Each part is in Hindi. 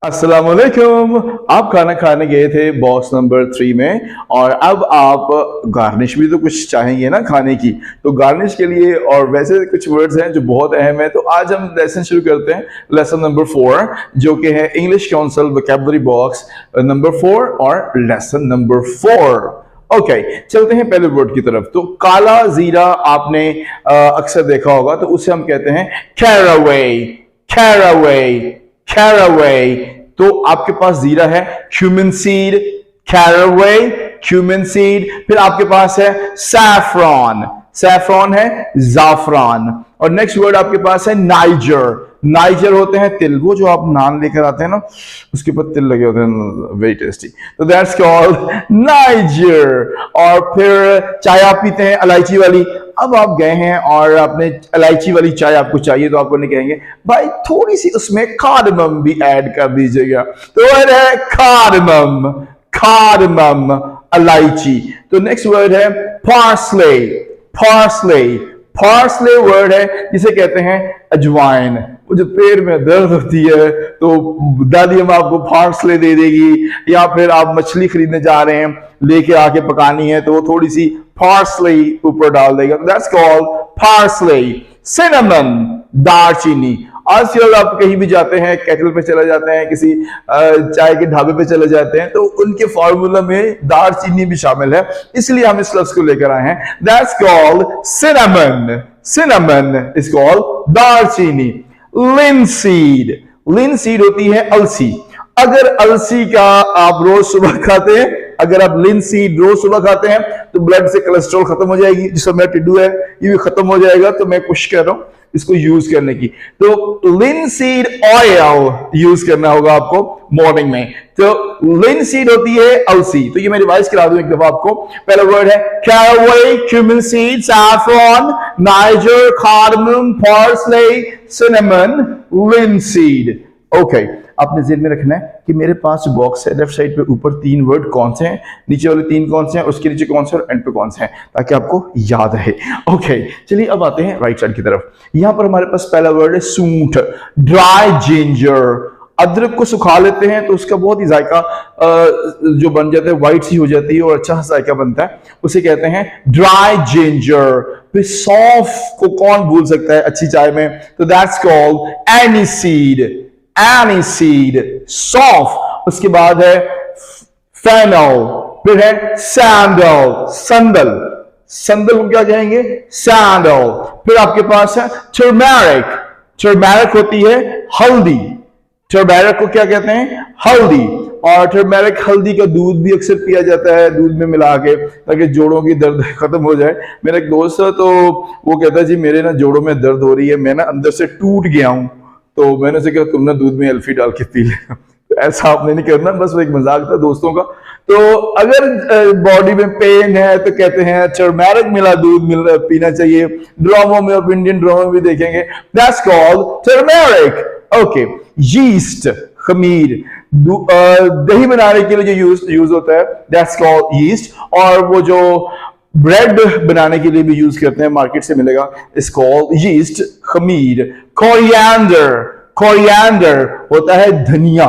अस्सलाम वालेकुम। आप खाना खाने गए थे बॉक्स नंबर 3 में और अब आप गार्निश भी तो कुछ चाहेंगे ना खाने की। तो गार्निश के लिए और वैसे कुछ वर्ड्स हैं जो बहुत अहम है। तो आज हम लेसन शुरू करते हैं, लेसन नंबर 4 जो कि है English council vocabulary box number 4 और लेसन नंबर 4। ओके, चलते हैं पहले वर्ड की तरफ। तो काला जीरा आपने अक्सर देखा होगा, तो उसे हम कहते हैं कैरावे। Caraway, caraway. तो आपके पास जीरा है cumin seed, caraway, cumin seed. फिर आपके पास है सैफरॉन, सैफरॉन है जाफरान। और नेक्स्ट वर्ड आपके पास है नाइजर। नाइजर होते हैं तिल, वो जो आप नान लेकर आते हैं ना उसके ऊपर तिल लगे होते हैं, वेरी टेस्टी। तो दैट्स कॉल्ड नाइजर। और फिर चाय आप पीते हैं इलायची वाली। अब आप गए हैं और आपने इलायची वाली चाय आपको चाहिए, तो आपको नहीं कहेंगे भाई थोड़ी सी उसमें कार्डमम भी ऐड कर दीजिएगा। तो वर्ड है कार्डमम, कार्डमम, इलायची। तो नेक्स्ट वर्ड है पार्सले। पार्सले, पार्सले वर्ड है जिसे कहते हैं अजवाइन। वो जो पेट में दर्द होती है तो दादी हम आपको पार्सले दे देगी, या फिर आप मछली खरीदने जा रहे हैं लेके आके पकानी है तो वो थोड़ी सी पार्सले ऊपर डाल देगा। That's called parsley. सिनेमन, दालचीनी। आजकल आप कहीं भी जाते हैं, केटल पे चले जाते हैं, किसी चाय के ढाबे पे चले जाते हैं, तो उनके फॉर्मूला में दालचीनी भी शामिल है, इसलिए हम इस लफ्ज को लेकर आए हैं। That's called cinnamon. Cinnamon is called दालचीनी। लिनसीड, लिनसीड होती है अलसी। अगर अलसी का आप रोज सुबह खाते हैं, अगर आप लिनसीड रोज सुबह खाते हैं तो ब्लड से कोलेस्ट्रॉल खत्म हो जाएगी। जिसका मेरा टिड्डू है ये भी खत्म हो जाएगा। तो मैं कोशिश कर रहा हूं इसको यूज करने की। तो लिनसीड ऑयल यूज करना होगा आपको मॉर्निंग में। तो लिनसीड होती है अलसी। तो ये मैं रिवाइज करा दूं एक दफा आपको। पहला वर्ड है caraway, cumin seed, saffron, niger, cardamom, parsley, cinnamon, linseed. Okay, आपने ज़हन में रखना है कि मेरे पास बॉक्स है, लेफ्ट साइड पे ऊपर 3 वर्ड कौन से हैं, नीचे वाले 3 कौन से हैं, उसके नीचे कौन से और एंड पे कौन से हैं, ताकि आपको याद रहे। ओके, चलिए अब आते हैं राइट साइड की तरफ। यहां पर हमारे पास पहला वर्ड है सूंठ, ड्राई जिंजर। अदरक को सुखा लेते हैं तो उसका बहुत ही जायका जो बन जाता है, व्हाइट सी हो जाती है और अच्छा जायका बनता है, उसे कहते हैं ड्राई जिंजर। फिर सौंफ को कौन भूल सकता है अच्छी चाय में, तो दैट्स कॉल्ड एनीसीड। एनीसीड, सौंफ। उसके बाद है फेनल, फिर है सैंडल, संदल। संदल को क्या कहेंगे, सैंडल। फिर आपके पास है टर्मेरिक। टर्मेरिक होती है हल्दी। टर्मेरिक को क्या कहते हैं, हल्दी। और टर्मेरिक हल्दी का दूध भी अक्सर पिया जाता है, दूध में मिला के, ताकि जोड़ों की दर्द खत्म हो जाए। मेरा एक दोस्त है तो वो कहता है जी मेरे ना जोड़ों में दर्द हो रही है, मैं ना अंदर से टूट गया हूं। तो मैंने उसे कहा तुमने दूध में अल्फी डाल के पी लिया। तो ऐसा आपने नहीं करना, बस वो एक मजाक था दोस्तों का। तो अगर बॉडी में पेन है तो कहते हैं टर्मेरिक मिला दूध पीना चाहिए। ड्रामों में, आप इंडियन ड्रामों में भी देखेंगे, that's called turmeric. Okay, yeast, खमीर। दही बनाने के लिए जो यूज होता है दैट्स कॉल्ड यीस्ट। और वो जो ब्रेड बनाने के लिए भी यूज करते हैं, मार्केट से मिलेगा, इट्स कॉल्ड यीस्ट, खमीर। कोरिएंडर, कोरिएंडर होता है धनिया,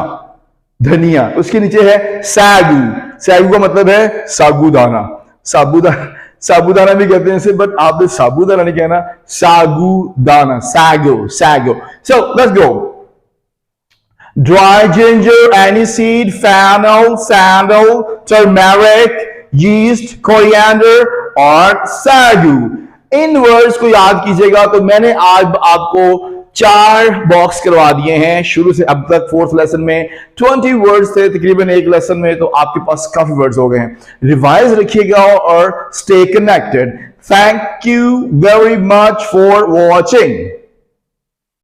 धनिया। उसके नीचे है सैगू। सैगू का मतलब है साबूदाना। साबूदाना, साबूदाना भी कहते हैं इसे, बट आप साबूदाना नहीं कहना, सागूदाना, sago, sago. So let's go. Dry ginger, aniseed, fennel, sandal, turmeric, yeast, coriander और सैगू। इन वर्ड्स को याद कीजिएगा। तो मैंने आज आपको 4 बॉक्स करवा दिए हैं शुरू से अब तक। 4th लेसन में 20 वर्ड्स थे तकरीबन एक लेसन में, तो आपके पास काफी वर्ड्स हो गए हैं। रिवाइज रखिएगा और stay connected. Thank you very much for watching.